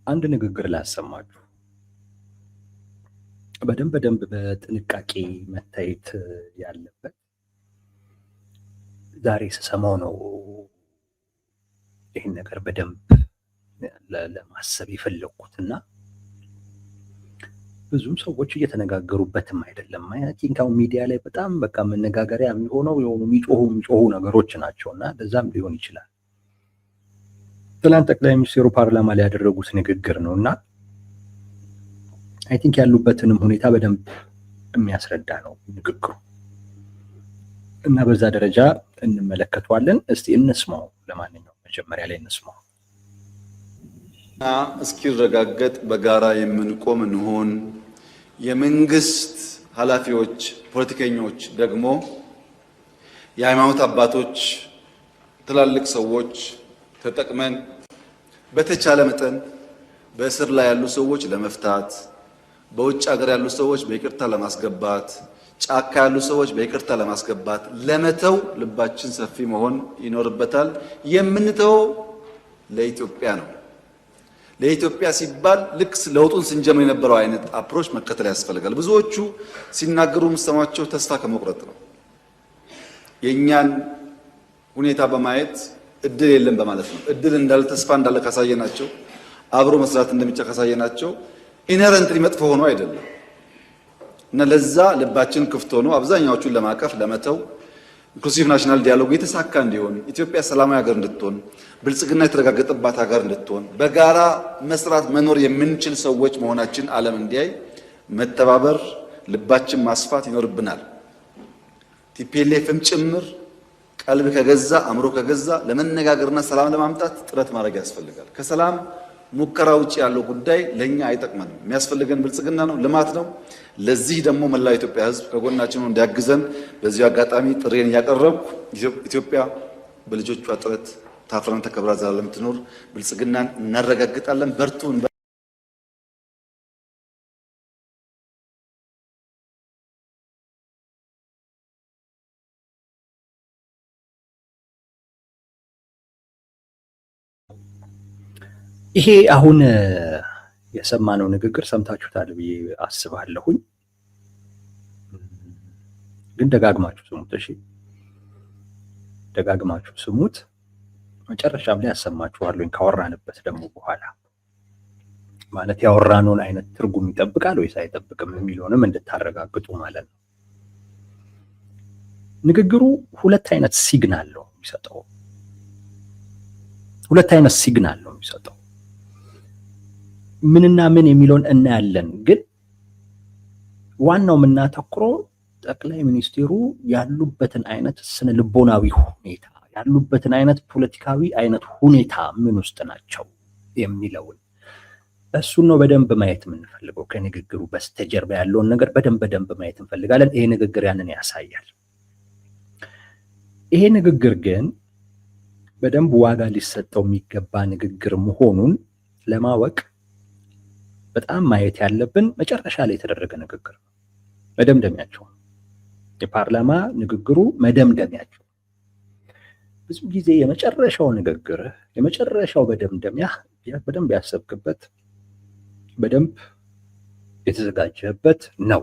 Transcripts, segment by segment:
አንድ ንግግር ላሰማችሁ። በደንብ በጥንቃቄ መታየት ያለበት ዛሬ ስሰማው ነው ይህን ነገር በደንብ ለማሰብ የፈለኩትና ብዙም ሰዎች እየተነጋገሩበትም አይደለም። አይቲንካው ሚዲያ ላይ በጣም በቃ መነጋገሪያ የሚሆነው የሆኑ የሚጮሁ ነገሮች ናቸውና ለዛም ሊሆን ይችላል። ትላንት ጠቅላይ ሚኒስትሩ ፓርላማ ላይ ያደረጉት ንግግር ነውና አይ ቲንክ ያሉበትንም ሁኔታ በደንብ የሚያስረዳ ነው ንግግሩ እና በዛ ደረጃ እንመለከተዋለን። እስቲ እንስማው። ለማንኛውም መጀመሪያ ላይ እንስማው። እስኪረጋገጥ በጋራ የምንቆም እንሆን። የመንግስት ኃላፊዎች፣ ፖለቲከኞች ደግሞ የሃይማኖት አባቶች፣ ትላልቅ ሰዎች ተጠቅመን በተቻለ መጠን በእስር ላይ ያሉ ሰዎች ለመፍታት፣ በውጭ ሀገር ያሉ ሰዎች በይቅርታ ለማስገባት፣ ጫካ ያሉ ሰዎች በይቅርታ ለማስገባት ለመተው ልባችን ሰፊ መሆን ይኖርበታል። የምንተው ለኢትዮጵያ ነው። ለኢትዮጵያ ሲባል ልክ ለውጡን ስንጀምር የነበረው አይነት አፕሮች መከተል ያስፈልጋል። ብዙዎቹ ሲናገሩ የምሰማቸው ተስፋ ከመቁረጥ ነው። የእኛን ሁኔታ በማየት እድል የለም በማለት ነው። እድል እንዳለ ተስፋ እንዳለ ካሳየናቸው፣ አብሮ መስራት እንደሚቻል ካሳየናቸው ኢነረንትሊ መጥፎ ሆኖ አይደለም እና ለዛ ልባችን ክፍት ሆኖ አብዛኛዎቹን ለማቀፍ ለመተው ኢንክሉሲቭ ናሽናል ዲያሎግ የተሳካ እንዲሆን ኢትዮጵያ ሰላማዊ ሀገር እንድትሆን ብልጽግና የተረጋገጠባት ሀገር እንድትሆን በጋራ መስራት መኖር የምንችል ሰዎች መሆናችን ዓለም እንዲያይ መተባበር፣ ልባችን ማስፋት ይኖርብናል። ቲፒኤልኤፍም ጭምር ቀልብ ከገዛ አእምሮ ከገዛ ለመነጋገርና ሰላም ለማምጣት ጥረት ማድረግ ያስፈልጋል። ከሰላም ሙከራ ውጭ ያለው ጉዳይ ለኛ አይጠቅመንም። የሚያስፈልገን ብልጽግና ነው፣ ልማት ነው። ለዚህ ደግሞ መላው ኢትዮጵያ ሕዝብ ከጎናችን እንዲያግዘን በዚህ አጋጣሚ ጥሬን እያቀረብኩ ኢትዮጵያ በልጆቿ ጥረት ታፍራና ተከብራ ዘላለም ትኖር። ብልጽግናን እናረጋግጣለን። በርቱ። ይሄ አሁን የሰማነው ንግግር ሰምታችሁታል ብዬ አስባለሁኝ። ግን ደጋግማችሁ ስሙት። እሺ ደጋግማችሁ ስሙት። መጨረሻም ላይ ያሰማችኋለሁ ካወራንበት ደግሞ በኋላ ማለት ያወራነውን አይነት ትርጉም ይጠብቃል ወይስ አይጠብቅም የሚለውንም እንድታረጋግጡ ማለት ነው። ንግግሩ ሁለት አይነት ሲግናል ነው የሚሰጠው። ምንና ምን የሚለውን እናያለን። ግን ዋናው የምናተኩረው ጠቅላይ ሚኒስትሩ ያሉበትን አይነት ስነ ልቦናዊ ሁኔታ፣ ያሉበትን አይነት ፖለቲካዊ አይነት ሁኔታ ምን ውስጥ ናቸው የሚለውን እሱን ነው በደንብ ማየት የምንፈልገው። ከንግግሩ በስተጀርባ ያለውን ነገር በደንብ ማየት እንፈልጋለን። ይሄ ንግግር ያንን ያሳያል። ይሄ ንግግር ግን በደንብ ዋጋ ሊሰጠው የሚገባ ንግግር መሆኑን ለማወቅ በጣም ማየት ያለብን መጨረሻ ላይ የተደረገ ንግግር ነው። መደምደሚያቸው የፓርላማ ንግግሩ መደምደሚያቸው። ብዙ ጊዜ የመጨረሻው ንግግር የመጨረሻው መደምደሚያ በደንብ ያሰብክበት በደንብ የተዘጋጀበት ነው።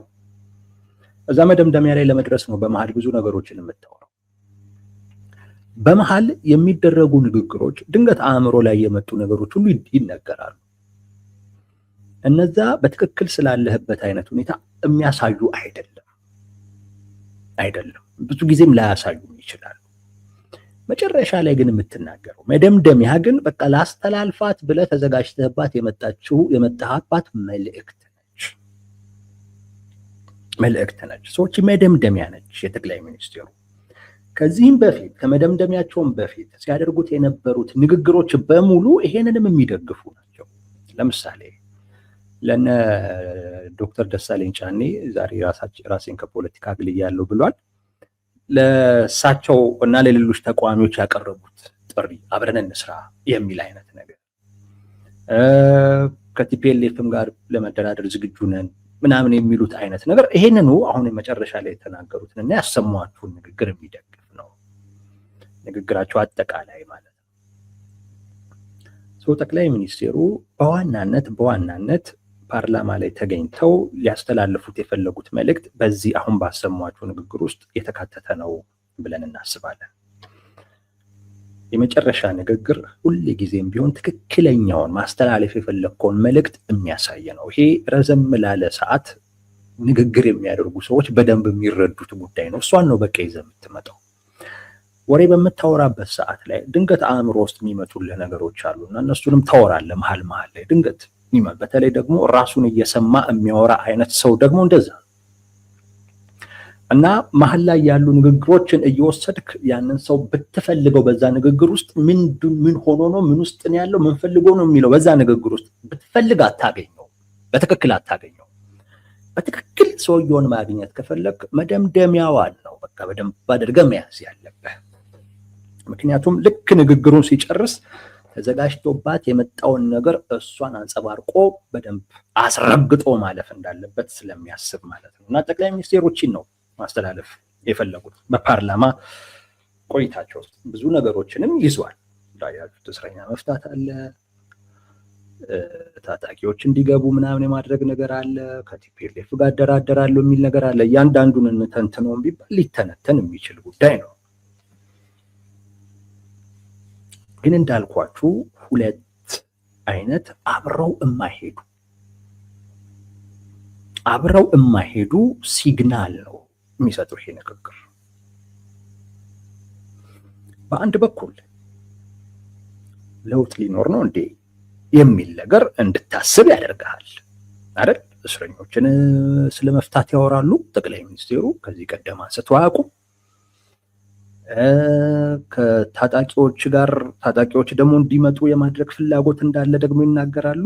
እዛ መደምደሚያ ላይ ለመድረስ ነው በመሃል ብዙ ነገሮችን የምታወራው። በመሃል የሚደረጉ ንግግሮች ድንገት አእምሮ ላይ የመጡ ነገሮች ሁሉ ይነገራሉ። እነዛ በትክክል ስላለህበት አይነት ሁኔታ የሚያሳዩ አይደለም። ብዙ ጊዜም ላያሳዩ ይችላሉ። መጨረሻ ላይ ግን የምትናገረው መደምደሚያ ግን በቃ ላስተላልፋት ብለህ ተዘጋጅተህባት የመጣህባት መልእክት ነች። ሰዎች መደምደሚያ ነች የጠቅላይ ሚኒስትሩ። ከዚህም በፊት ከመደምደሚያቸውም በፊት ሲያደርጉት የነበሩት ንግግሮች በሙሉ ይሄንንም የሚደግፉ ናቸው። ለምሳሌ ለነ ዶክተር ደሳለኝ ጫኔ ዛሬ ራሴን ከፖለቲካ አግልያለሁ ብሏል። ለእሳቸው እና ለሌሎች ተቃዋሚዎች ያቀረቡት ጥሪ አብረን እንስራ የሚል አይነት ነገር፣ ከቲፒኤልኤፍም ጋር ለመደራደር ዝግጁ ነን ምናምን የሚሉት አይነት ነገር ይሄንኑ አሁን መጨረሻ ላይ የተናገሩትን እና ያሰሟችሁን ንግግር የሚደግፍ ነው ንግግራቸው አጠቃላይ ማለት ነው። ጠቅላይ ሚኒስቴሩ በዋናነት ፓርላማ ላይ ተገኝተው ሊያስተላልፉት የፈለጉት መልእክት በዚህ አሁን ባሰሟቸው ንግግር ውስጥ የተካተተ ነው ብለን እናስባለን። የመጨረሻ ንግግር ሁልጊዜም ቢሆን ትክክለኛውን ማስተላለፍ የፈለግከውን መልእክት የሚያሳይ ነው። ይሄ ረዘም ላለ ሰዓት ንግግር የሚያደርጉ ሰዎች በደንብ የሚረዱት ጉዳይ ነው። እሷን ነው በቃ ይዘህ የምትመጣው። ወሬ በምታወራበት ሰዓት ላይ ድንገት አእምሮ ውስጥ የሚመጡልህ ነገሮች አሉና እነሱንም ታወራለህ መሀል ላይ ድንገት። በተለይ ደግሞ ራሱን እየሰማ የሚያወራ አይነት ሰው ደግሞ እንደዛ እና መሀል ላይ ያሉ ንግግሮችን እየወሰድክ ያንን ሰው ብትፈልገው በዛ ንግግር ውስጥ ምን ሆኖ ነው፣ ምን ውስጥ ነው ያለው፣ ምን ፈልጎ ነው የሚለው በዛ ንግግር ውስጥ ብትፈልግ አታገኘው፣ በትክክል አታገኘው። በትክክል ሰውየውን ማግኘት ከፈለግ መደምደሚያዋን ነው በቃ በደንብ አድርገህ መያዝ ያለብህ። ምክንያቱም ልክ ንግግሩን ሲጨርስ ተዘጋጅቶባት የመጣውን ነገር እሷን አንጸባርቆ በደንብ አስረግጦ ማለፍ እንዳለበት ስለሚያስብ ማለት ነው። እና ጠቅላይ ሚኒስቴሮችን ነው ማስተላለፍ የፈለጉት። በፓርላማ ቆይታቸው ውስጥ ብዙ ነገሮችንም ይዟል። እንዳያችሁት እስረኛ መፍታት አለ፣ ታጣቂዎች እንዲገቡ ምናምን የማድረግ ነገር አለ፣ ከቲፒኤልኤፍ ጋር አደራደራለሁ የሚል ነገር አለ። እያንዳንዱን እንተንትነውም ቢባል ሊተነተን የሚችል ጉዳይ ነው። ግን እንዳልኳችሁ ሁለት አይነት አብረው የማይሄዱ ሲግናል ነው የሚሰጡ ይሄ ንግግር። በአንድ በኩል ለውጥ ሊኖር ነው እንዴ የሚል ነገር እንድታስብ ያደርጋል አይደል? እስረኞችን ስለመፍታት ያወራሉ ጠቅላይ ሚኒስቴሩ፣ ከዚህ ቀደም አንስተው አያውቁም። ከታጣቂዎች ጋር ታጣቂዎች ደግሞ እንዲመጡ የማድረግ ፍላጎት እንዳለ ደግሞ ይናገራሉ።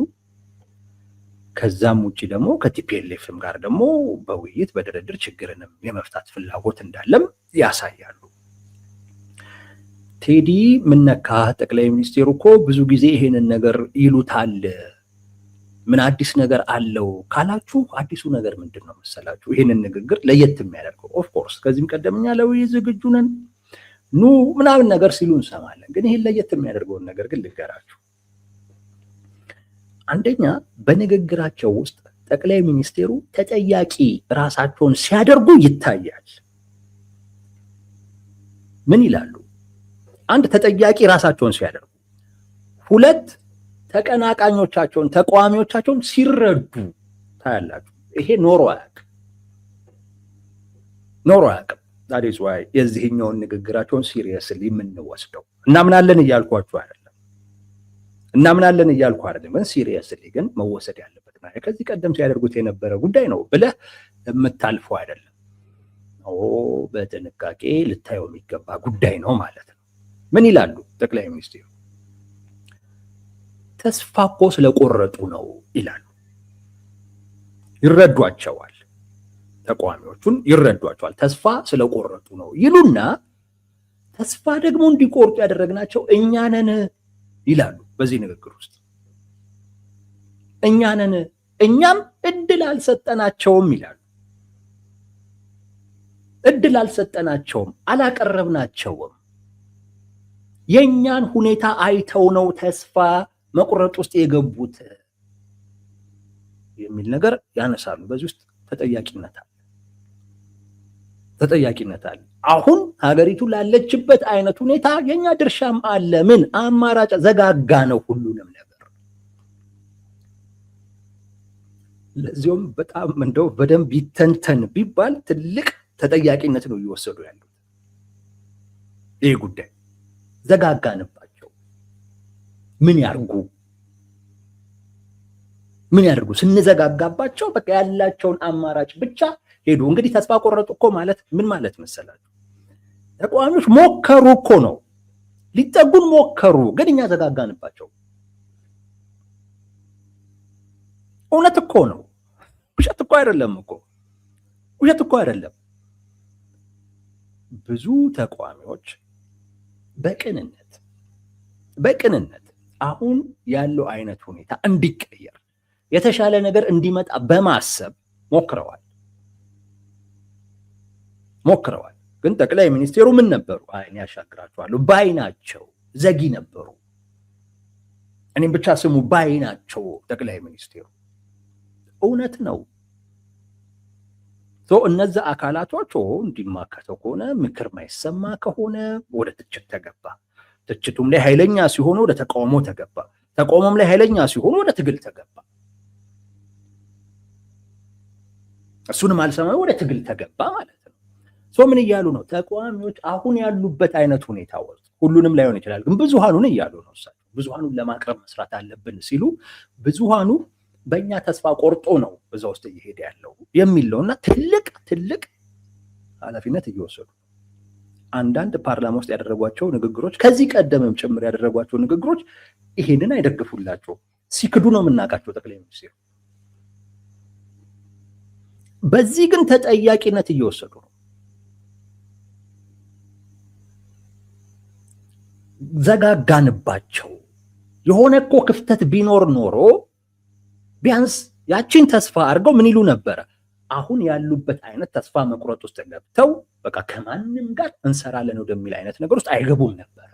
ከዛም ውጪ ደግሞ ከቲፒኤልኤፍም ጋር ደግሞ በውይይት በድርድር ችግርንም የመፍታት ፍላጎት እንዳለም ያሳያሉ። ቴዲ ምነካ ጠቅላይ ሚኒስቴሩ እኮ ብዙ ጊዜ ይሄንን ነገር ይሉታል፣ ምን አዲስ ነገር አለው ካላችሁ አዲሱ ነገር ምንድን ነው መሰላችሁ? ይሄንን ንግግር ለየት የሚያደርገው ኦፍኮርስ ከዚህም ቀደምኛ ለውይይት ዝግጁ ነን ኑ ምናምን ነገር ሲሉ እንሰማለን። ግን ይሄን ለየት የሚያደርገውን ነገር ግን ልንገራችሁ። አንደኛ በንግግራቸው ውስጥ ጠቅላይ ሚኒስቴሩ ተጠያቂ ራሳቸውን ሲያደርጉ ይታያል። ምን ይላሉ? አንድ ተጠያቂ ራሳቸውን ሲያደርጉ፣ ሁለት ተቀናቃኞቻቸውን ተቃዋሚዎቻቸውን ሲረዱ ታያላችሁ። ይሄ ኖሮ አያውቅም። ዛሬስ ዋይ የዚህኛውን ንግግራቸውን ሲሪየስሊ የምንወስደው እናምናለን እያልኳችሁ አይደለም፣ ግን ሲሪየስሊ ግን መወሰድ ያለበት ነው። ከዚህ ቀደም ሲያደርጉት የነበረ ጉዳይ ነው ብለህ የምታልፈው አይደለም። በጥንቃቄ ልታየው የሚገባ ጉዳይ ነው ማለት ነው። ምን ይላሉ ጠቅላይ ሚኒስትሩ? ተስፋ እኮ ስለቆረጡ ነው ይላሉ። ይረዷቸዋል፣ ተቃዋሚዎቹን ይረዷቸዋል። ተስፋ ስለቆረጡ ነው ይሉና ተስፋ ደግሞ እንዲቆርጡ ያደረግናቸው እኛ ነን ይላሉ። በዚህ ንግግር ውስጥ እኛ ነን፣ እኛም እድል አልሰጠናቸውም ይላሉ። እድል አልሰጠናቸውም፣ አላቀረብናቸውም። የኛን ሁኔታ አይተው ነው ተስፋ መቁረጥ ውስጥ የገቡት የሚል ነገር ያነሳሉ። በዚህ ውስጥ ተጠያቂነት አለ። አሁን ሀገሪቱ ላለችበት አይነት ሁኔታ የኛ ድርሻም አለ። ምን አማራጭ ዘጋጋ ነው ሁሉንም ነገር። ለዚሁም በጣም እንደው በደንብ ይተንተን ቢባል ትልቅ ተጠያቂነት ነው እየወሰዱ ያሉት። ይህ ጉዳይ ዘጋጋንባቸው። ምን ያርጉ? ስንዘጋጋባቸው በቃ ያላቸውን አማራጭ ብቻ ሄዱ። እንግዲህ ተስፋ ቆረጡ እኮ ማለት ምን ማለት መሰላችሁ? ተቃዋሚዎች ሞከሩ እኮ ነው፣ ሊጠጉን ሞከሩ፣ ግን እኛ ዘጋጋንባቸው። እውነት እኮ ነው፣ ውሸት እኮ አይደለም። ብዙ ተቃዋሚዎች በቅንነት አሁን ያለው አይነት ሁኔታ እንዲቀየር የተሻለ ነገር እንዲመጣ በማሰብ ሞክረዋል። ግን ጠቅላይ ሚኒስቴሩ ምን ነበሩ? እኔ ያሻግራቸዋለሁ ባይ ናቸው። ዘጊ ነበሩ። እኔም ብቻ ስሙ ባይ ናቸው ጠቅላይ ሚኒስትሩ። እውነት ነው። እነዛ አካላቶች እንዲማከተው ከሆነ ምክር ማይሰማ ከሆነ ወደ ትችት ተገባ። ትችቱም ላይ ኃይለኛ ሲሆኑ ወደ ተቃውሞ ተገባ። ተቃውሞም ላይ ኃይለኛ ሲሆኑ ወደ ትግል ተገባ። እሱንም አልሰማው ወደ ትግል ተገባ ማለት ነው። ምን እያሉ ነው ተቃዋሚዎች? አሁን ያሉበት አይነት ሁኔታ ውስጥ ሁሉንም ላይሆን ይችላል፣ ግን ብዙሃኑን እያሉ ነው እሳቸው። ብዙሃኑን ለማቅረብ መስራት አለብን ሲሉ ብዙሃኑ በእኛ ተስፋ ቆርጦ ነው በዛ ውስጥ እየሄደ ያለው የሚል ነውና ትልቅ ኃላፊነት እየወሰዱ አንዳንድ ፓርላማ ውስጥ ያደረጓቸው ንግግሮች፣ ከዚህ ቀደምም ጭምር ያደረጓቸው ንግግሮች ይሄንን አይደግፉላቸው፣ ሲክዱ ነው የምናውቃቸው ጠቅላይ ሚኒስትሩ። በዚህ ግን ተጠያቂነት እየወሰዱ ነው። ዘጋጋንባቸው። የሆነ እኮ ክፍተት ቢኖር ኖሮ ቢያንስ ያቺን ተስፋ አድርገው ምን ይሉ ነበረ? አሁን ያሉበት አይነት ተስፋ መቁረጥ ውስጥ ገብተው በቃ ከማንም ጋር እንሰራለን ወደሚል አይነት ነገር ውስጥ አይገቡም ነበረ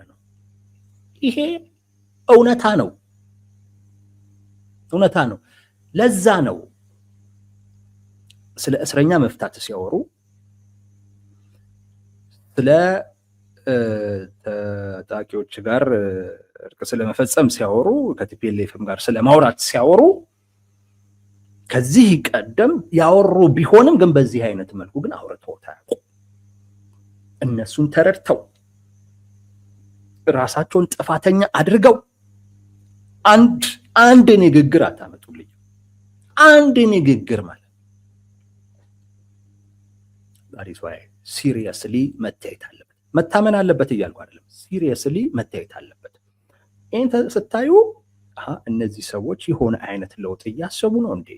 ነው። ይሄ እውነታ ነው። ለዛ ነው ስለ እስረኛ መፍታት ሲያወሩ፣ ስለ ታጣቂዎች ጋር እርቅ ስለመፈጸም ሲያወሩ፣ ከቲፒኤልኤፍም ጋር ስለማውራት ሲያወሩ ከዚህ ቀደም ያወሩ ቢሆንም ግን በዚህ አይነት መልኩ ግን አውርተው ታያውቁ። እነሱን ተረድተው ራሳቸውን ጥፋተኛ አድርገው አንድ ንግግር አታመጡልኝ። አንድ ንግግር ማለት ዛሬስ ዋይ ሲሪየስሊ መታየት አለበት። መታመን አለበት እያልኩ አይደለም። ሲሪየስሊ መታየት አለበት። ይህን ስታዩ እነዚህ ሰዎች የሆነ አይነት ለውጥ እያሰቡ ነው እንዴ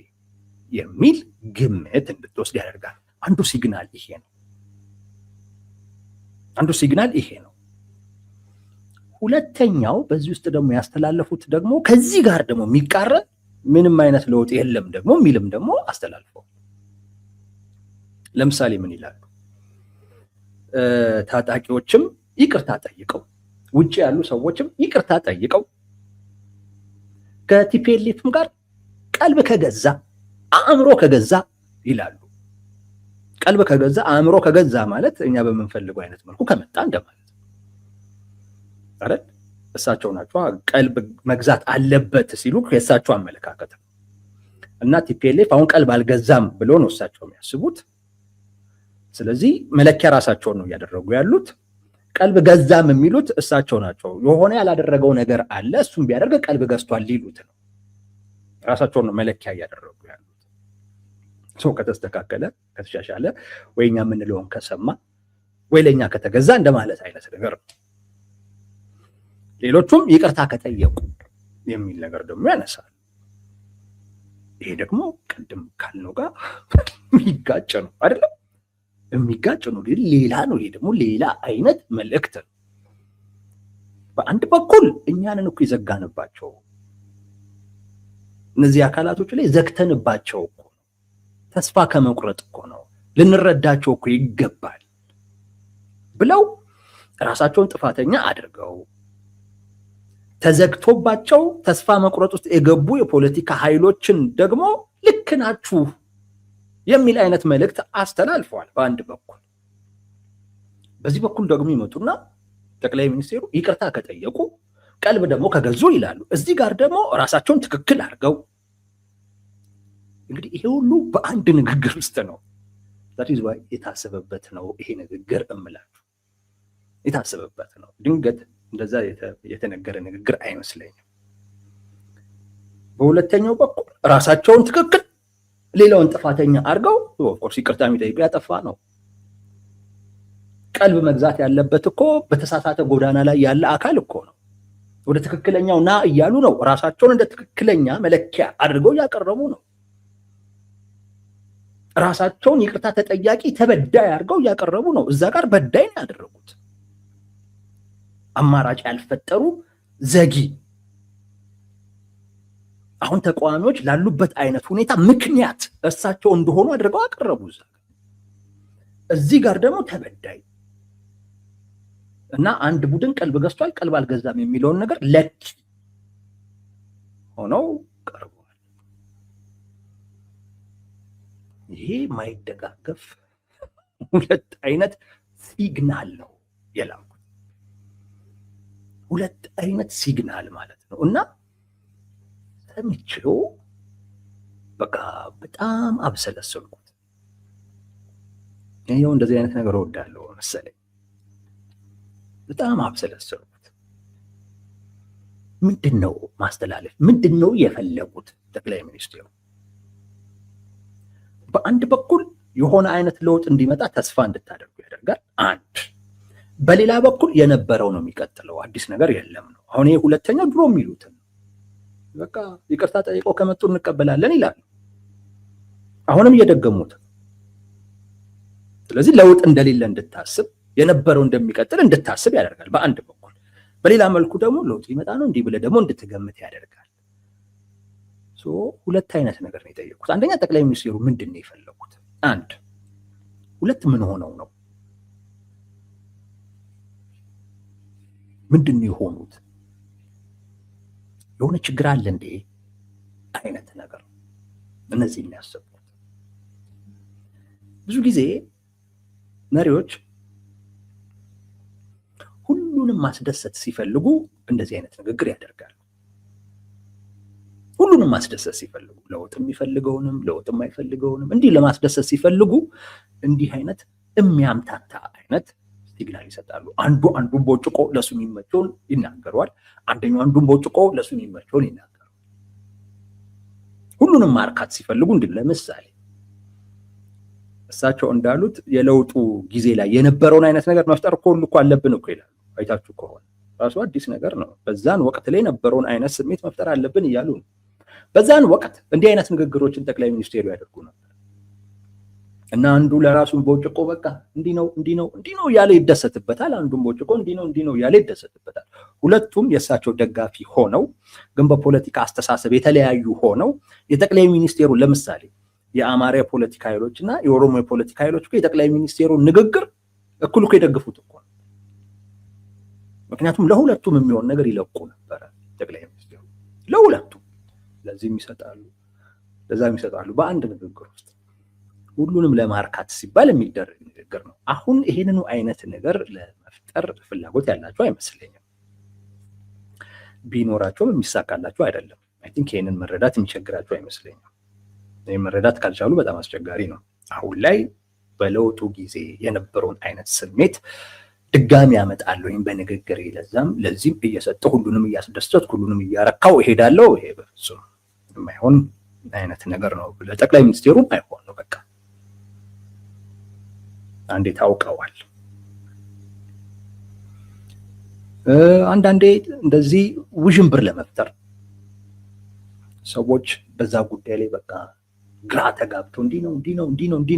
የሚል ግምት እንድትወስድ ያደርጋል። አንዱ ሲግናል ይሄ ነው። ሁለተኛው በዚህ ውስጥ ደግሞ ያስተላለፉት ደግሞ ከዚህ ጋር ደግሞ የሚቃረን ምንም አይነት ለውጥ የለም ደግሞ የሚልም ደግሞ አስተላልፈው። ለምሳሌ ምን ይላሉ? ታጣቂዎችም ይቅርታ ጠይቀው፣ ውጭ ያሉ ሰዎችም ይቅርታ ጠይቀው፣ ከቲፒኤልኤፍም ጋር ቀልብ ከገዛ አእምሮ ከገዛ ይላሉ። ቀልብ ከገዛ አእምሮ ከገዛ ማለት እኛ በምንፈልገው አይነት መልኩ ከመጣ እንደማለት አይደል? እሳቸው ናቸው ቀልብ መግዛት አለበት ሲሉ የእሳቸው አመለካከት ነው። እና ቲፒኤልኤፍ አሁን ቀልብ አልገዛም ብሎ ነው እሳቸው የሚያስቡት። ስለዚህ መለኪያ ራሳቸውን ነው እያደረጉ ያሉት። ቀልብ ገዛም የሚሉት እሳቸው ናቸው። የሆነ ያላደረገው ነገር አለ፣ እሱም ቢያደርግ ቀልብ ገዝቷል ሊሉት ነው። ራሳቸውን ነው መለኪያ እያደረጉ ያሉት። ሰው ከተስተካከለ ከተሻሻለ፣ ወይ እኛ የምንለውን ከሰማ ወይ ለእኛ ከተገዛ እንደማለት አይነት ነገር ነው። ሌሎቹም ይቅርታ ከጠየቁ የሚል ነገር ደግሞ ያነሳል። ይሄ ደግሞ ቅድም ካልነው ጋር የሚጋጭ ነው አይደለም? የሚጋጭ ነው፣ ሌላ ነው። ይሄ ደግሞ ሌላ አይነት መልእክት ነው። በአንድ በኩል እኛንን እኮ የዘጋንባቸው እነዚህ አካላቶች ላይ ዘግተንባቸው እኮ ነው። ተስፋ ከመቁረጥ እኮ ነው። ልንረዳቸው እኮ ይገባል ብለው ራሳቸውን ጥፋተኛ አድርገው ተዘግቶባቸው ተስፋ መቁረጥ ውስጥ የገቡ የፖለቲካ ኃይሎችን ደግሞ ልክ ናችሁ የሚል አይነት መልእክት አስተላልፈዋል በአንድ በኩል። በዚህ በኩል ደግሞ ይመጡና ጠቅላይ ሚኒስትሩ ይቅርታ ከጠየቁ ቀልብ ደግሞ ከገዙ ይላሉ። እዚህ ጋር ደግሞ ራሳቸውን ትክክል አድርገው እንግዲህ ይሄ ሁሉ በአንድ ንግግር ውስጥ ነው። የታሰበበት ነው ይሄ ንግግር እምላችሁ፣ የታሰበበት ነው። ድንገት እንደዛ የተነገረ ንግግር አይመስለኝም። በሁለተኛው በኩል ራሳቸውን ትክክል ሌላውን ጥፋተኛ አድርገው ኦፍኮርስ ይቅርታ የሚጠይቁ ያጠፋ ነው። ቀልብ መግዛት ያለበት እኮ በተሳሳተ ጎዳና ላይ ያለ አካል እኮ ነው። ወደ ትክክለኛው ና እያሉ ነው። ራሳቸውን እንደ ትክክለኛ መለኪያ አድርገው ያቀረቡ ነው። ራሳቸውን ይቅርታ ተጠያቂ ተበዳይ አድርገው ያቀረቡ ነው። እዛ ጋር በዳይ ነው ያደረጉት። አማራጭ ያልፈጠሩ ዘጊ። አሁን ተቃዋሚዎች ላሉበት አይነት ሁኔታ ምክንያት እርሳቸው እንደሆኑ አድርገው አቀረቡ። እዚህ ጋር ደግሞ ተበዳይ እና አንድ ቡድን ቀልብ ገዝቷል ቀልብ አልገዛም የሚለውን ነገር ለኪ ሆነው ቀርበዋል። ይሄ ማይደጋገፍ ሁለት አይነት ሲግናል ነው የላኩት። ሁለት አይነት ሲግናል ማለት ነው። እና ሰምቼው በቃ በጣም አብሰለሰልኩት። ይሄው እንደዚህ አይነት ነገር እወዳለሁ መሰለኝ። በጣም አብሰለሰልኩት። ምንድነው ማስተላለፍ? ምንድነው የፈለጉት ጠቅላይ ሚኒስትሩ? በአንድ በኩል የሆነ አይነት ለውጥ እንዲመጣ ተስፋ እንድታደርጉ ያደርጋል። አንድ በሌላ በኩል የነበረው ነው የሚቀጥለው፣ አዲስ ነገር የለም ነው። አሁን ይሄ ሁለተኛው ድሮ የሚሉትን በቃ ይቅርታ ጠይቀው ከመጡ እንቀበላለን ይላሉ። አሁንም እየደገሙት። ስለዚህ ለውጥ እንደሌለ እንድታስብ፣ የነበረው እንደሚቀጥል እንድታስብ ያደርጋል በአንድ በኩል። በሌላ መልኩ ደግሞ ለውጥ ይመጣ ነው እንዲህ ብለህ ደግሞ እንድትገምት ያደርጋል። ሁለት አይነት ነገር ነው የጠየቁት። አንደኛ ጠቅላይ ሚኒስትሩ ምንድን ነው የፈለጉት? አንድ ሁለት ምን ሆነው ነው? ምንድን ነው የሆኑት? የሆነ ችግር አለ እንዴ አይነት ነገር እነዚህ የሚያስቡት። ብዙ ጊዜ መሪዎች ሁሉንም ማስደሰት ሲፈልጉ እንደዚህ አይነት ንግግር ያደርጋሉ። ሁሉንም ማስደሰት ሲፈልጉ፣ ለውጥ የሚፈልገውንም ለውጥ የማይፈልገውንም እንዲህ ለማስደሰት ሲፈልጉ እንዲህ አይነት የሚያምታታ አይነት ሲግናል ይሰጣሉ። አንዱ አንዱን ቦጭቆ ለሱ የሚመቸውን ይናገረዋል። አንደኛው አንዱን ቦጭቆ ለሱ የሚመቸውን ይናገረዋል። ሁሉንም ማርካት ሲፈልጉ እንዲህ ለምሳሌ እሳቸው እንዳሉት የለውጡ ጊዜ ላይ የነበረውን አይነት ነገር መፍጠር እኮ ሁሉ እኮ አለብን እኮ ይላሉ። አይታችሁ ከሆነ ራሱ አዲስ ነገር ነው። በዛን ወቅት ላይ የነበረውን አይነት ስሜት መፍጠር አለብን እያሉ ነው። በዛን ወቅት እንዲህ አይነት ንግግሮችን ጠቅላይ ሚኒስትሩ ያደርጉ ነበር እና አንዱ ለራሱን ቦጭቆ በቃ እንዲህ ነው እያለ ይደሰትበታል። አንዱን ቦጭቆ እንዲህ ነው እያለ ይደሰትበታል። ሁለቱም የእሳቸው ደጋፊ ሆነው ግን በፖለቲካ አስተሳሰብ የተለያዩ ሆነው የጠቅላይ ሚኒስትሩ ለምሳሌ የአማራ የፖለቲካ ኃይሎች እና የኦሮሞ የፖለቲካ ኃይሎች የጠቅላይ ሚኒስትሩ ንግግር እኩል እኮ የደግፉት እኮ። ምክንያቱም ለሁለቱም የሚሆን ነገር ይለቁ ነበረ ጠቅላይ ሚኒስትሩ። ለሁለቱም ለዚህም ይሰጣሉ ለዛም ይሰጣሉ። በአንድ ንግግር ውስጥ ሁሉንም ለማርካት ሲባል የሚደረግ ንግግር ነው። አሁን ይሄንኑ አይነት ነገር ለመፍጠር ፍላጎት ያላቸው አይመስለኝም። ቢኖራቸውም የሚሳካላቸው አይደለም። አይ ቲንክ ይሄንን መረዳት የሚቸግራቸው አይመስለኝም። ይሄን መረዳት ካልቻሉ በጣም አስቸጋሪ ነው። አሁን ላይ በለውጡ ጊዜ የነበረውን አይነት ስሜት ድጋሚ ያመጣለሁ በንግግር ለዚህም እየሰጠ ሁሉንም እያስደሰት ሁሉንም እያረካው እሄዳለሁ። ይሄ በፍጹም የማይሆን አይነት ነገር ነው። ለጠቅላይ ሚኒስትሩ የማይሆን ነው። በቃ አንዴ ታውቀዋል። አንዳንዴ እንደዚህ ውዥንብር ለመፍጠር ሰዎች በዛ ጉዳይ ላይ በቃ ግራ ተጋብቶ እንዲህ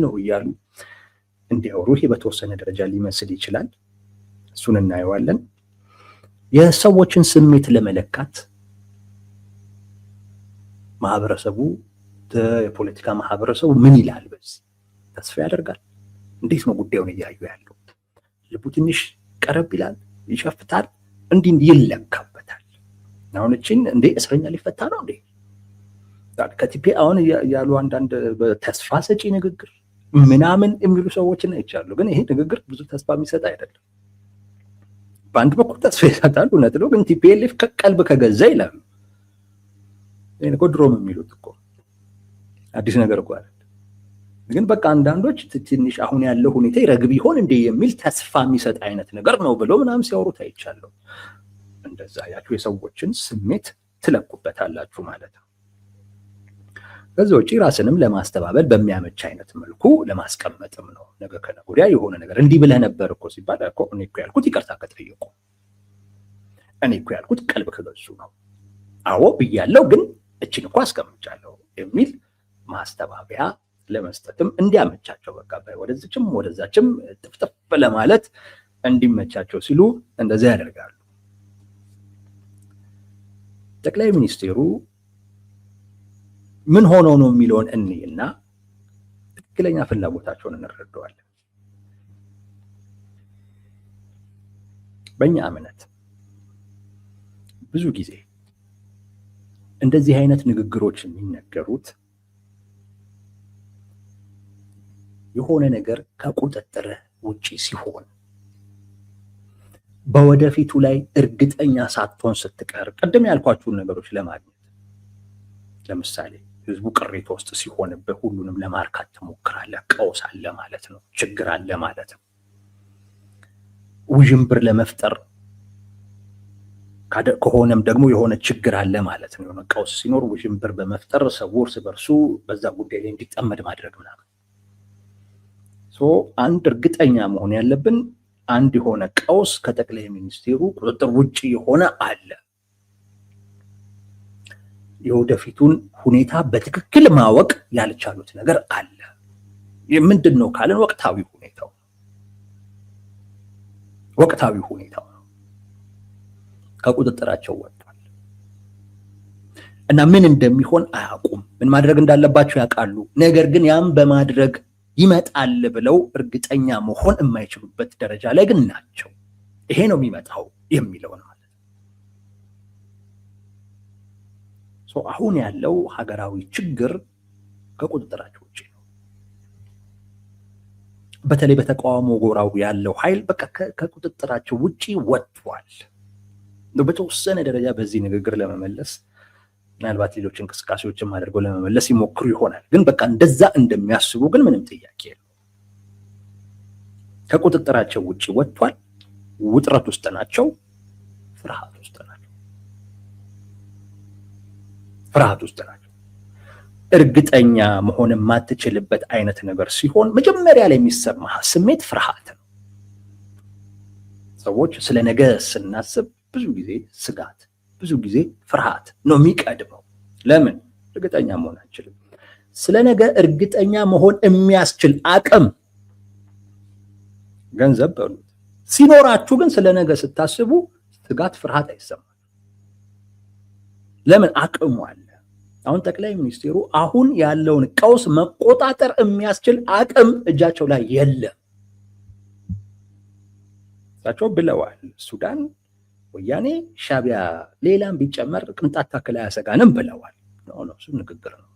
ነው እያሉ እንዲያወሩ ይሄ በተወሰነ ደረጃ ሊመስል ይችላል። እሱን እናየዋለን። የሰዎችን ስሜት ለመለካት ማህበረሰቡ የፖለቲካ ማህበረሰቡ ምን ይላል? በዚህ ተስፋ ያደርጋል? እንዴት ነው ጉዳዩን እያዩ ያለው? ልቡ ትንሽ ቀረብ ይላል፣ ይሸፍታል፣ እንዲህ ይለካበታል። አሁን እቺን እንዴ እስረኛ ሊፈታ ነው እንዴ ከቲፒ አሁን ያሉ አንዳንድ በተስፋ ሰጪ ንግግር ምናምን የሚሉ ሰዎችን አይቻለሁ። ግን ይሄ ንግግር ብዙ ተስፋ የሚሰጥ አይደለም። በአንድ በኩል ተስፋ ይሰጣል፣ እውነት ነው። ግን ቲፒኤልኤፍ ከቀልብ ከገዛ ይላሉ። ይሄን እኮ ድሮም የሚሉት እኮ አዲስ ነገር እኮ አይደል። ግን በቃ አንዳንዶች ትንሽ አሁን ያለው ሁኔታ ይረግብ ይሆን እንዴ የሚል ተስፋ የሚሰጥ አይነት ነገር ነው ብለው ምናምን ሲያወሩት አይቻለሁ። እንደዛ ያችሁ የሰዎችን ስሜት ትለቁበታላችሁ ማለት ነው። ከዚህ ውጪ ራስንም ለማስተባበል በሚያመች አይነት መልኩ ለማስቀመጥም ነው። ነገ ከነገ ወዲያ የሆነ ነገር እንዲህ ብለህ ነበር እኮ ሲባል እኮ እኔ እኮ ያልኩት ይቅርታ ከጠየቁ፣ እኔ እኮ ያልኩት ቀልብ ከገዙ ነው። አዎ ብያለሁ፣ ግን እችን እኮ አስቀምጫለሁ የሚል ማስተባበያ ለመስጠትም እንዲያመቻቸው በቃ ወደዚችም ወደዛችም ጥፍጥፍ ለማለት እንዲመቻቸው ሲሉ እንደዛ ያደርጋሉ። ጠቅላይ ሚኒስትሩ ምን ሆኖ ነው የሚለውን እንይና ትክክለኛ ፍላጎታቸውን እንረዳዋለን። በእኛ እምነት ብዙ ጊዜ እንደዚህ አይነት ንግግሮች የሚነገሩት የሆነ ነገር ከቁጥጥር ውጪ ሲሆን በወደፊቱ ላይ እርግጠኛ ሳትሆን ስትቀር ቅድም ያልኳችሁን ነገሮች ለማግኘት ለምሳሌ ህዝቡ ቅሬታ ውስጥ ሲሆንብህ ሁሉንም ለማርካት ትሞክራለህ። ቀውስ አለ ማለት ነው፣ ችግር አለ ማለት ነው። ውዥንብር ለመፍጠር ከሆነም ደግሞ የሆነ ችግር አለ ማለት ነው። የሆነ ቀውስ ሲኖር ውዥንብር በመፍጠር ሰው እርስ በርሱ በዛ ጉዳይ ላይ እንዲጠመድ ማድረግ ምናምን። አንድ እርግጠኛ መሆን ያለብን አንድ የሆነ ቀውስ ከጠቅላይ ሚኒስትሩ ቁጥጥር ውጭ የሆነ አለ። የወደፊቱን ሁኔታ በትክክል ማወቅ ያልቻሉት ነገር አለ። ምንድን ነው ካልን ወቅታዊ ሁኔታው ነው። ከቁጥጥራቸው ወጥቷል እና ምን እንደሚሆን አያውቁም። ምን ማድረግ እንዳለባቸው ያውቃሉ። ነገር ግን ያም በማድረግ ይመጣል ብለው እርግጠኛ መሆን የማይችሉበት ደረጃ ላይ ግን ናቸው። ይሄ ነው የሚመጣው የሚለውን ማለት ነው። አሁን ያለው ሀገራዊ ችግር ከቁጥጥራቸው ውጭ ነው። በተለይ በተቃውሞ ጎራው ያለው ኃይል በቃ ከቁጥጥራቸው ውጭ ወጥቷል። በተወሰነ ደረጃ በዚህ ንግግር ለመመለስ ምናልባት ሌሎች እንቅስቃሴዎችን አድርገው ለመመለስ ይሞክሩ ይሆናል። ግን በቃ እንደዛ እንደሚያስቡ ግን ምንም ጥያቄ የለም። ከቁጥጥራቸው ውጭ ወጥቷል። ውጥረት ውስጥ ናቸው። ፍርሃት ውስጥ ናቸው። እርግጠኛ መሆን የማትችልበት አይነት ነገር ሲሆን መጀመሪያ ላይ የሚሰማ ስሜት ፍርሃት ነው። ሰዎች ስለ ነገ ስናስብ ብዙ ጊዜ ስጋት፣ ብዙ ጊዜ ፍርሃት ነው የሚቀድመው። ለምን? እርግጠኛ መሆን አንችልም። ስለ ነገ እርግጠኛ መሆን የሚያስችል አቅም ገንዘብ በሉት ሲኖራችሁ ግን ስለ ነገ ስታስቡ ስጋት፣ ፍርሃት አይሰማም። ለምን? አቅሙ አለ። አሁን ጠቅላይ ሚኒስትሩ አሁን ያለውን ቀውስ መቆጣጠር የሚያስችል አቅም እጃቸው ላይ የለም። እሳቸው ብለዋል፣ ሱዳን፣ ወያኔ፣ ሻቢያ ሌላም ቢጨመር ቅንጣት ታክል አያሰጋንም ብለዋል። እሱ ንግግር ነው።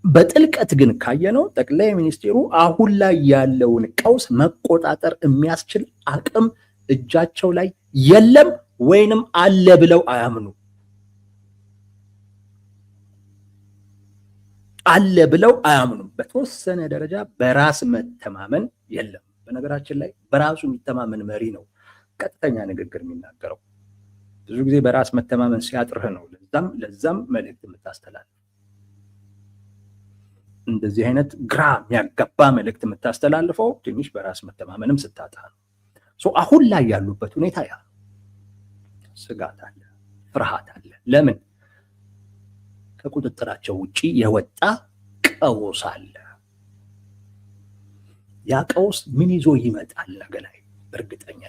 በጥልቀት ግን ካየነው ጠቅላይ ሚኒስትሩ አሁን ላይ ያለውን ቀውስ መቆጣጠር የሚያስችል አቅም እጃቸው ላይ የለም ወይንም አለ ብለው አያምኑ። በተወሰነ ደረጃ በራስ መተማመን የለም። በነገራችን ላይ በራሱ የሚተማመን መሪ ነው ቀጥተኛ ንግግር የሚናገረው። ብዙ ጊዜ በራስ መተማመን ሲያጥርህ ነው ለዛም መልእክት የምታስተላልፍ። እንደዚህ አይነት ግራ የሚያጋባ መልእክት የምታስተላልፈው ትንሽ በራስ መተማመንም ስታጣ ነው። አሁን ላይ ያሉበት ሁኔታ ያ ስጋት አለ፣ ፍርሃት አለ። ለምን? ከቁጥጥራቸው ውጪ የወጣ ቀውስ አለ። ያ ቀውስ ምን ይዞ ይመጣል ነገ ላይ እርግጠኛ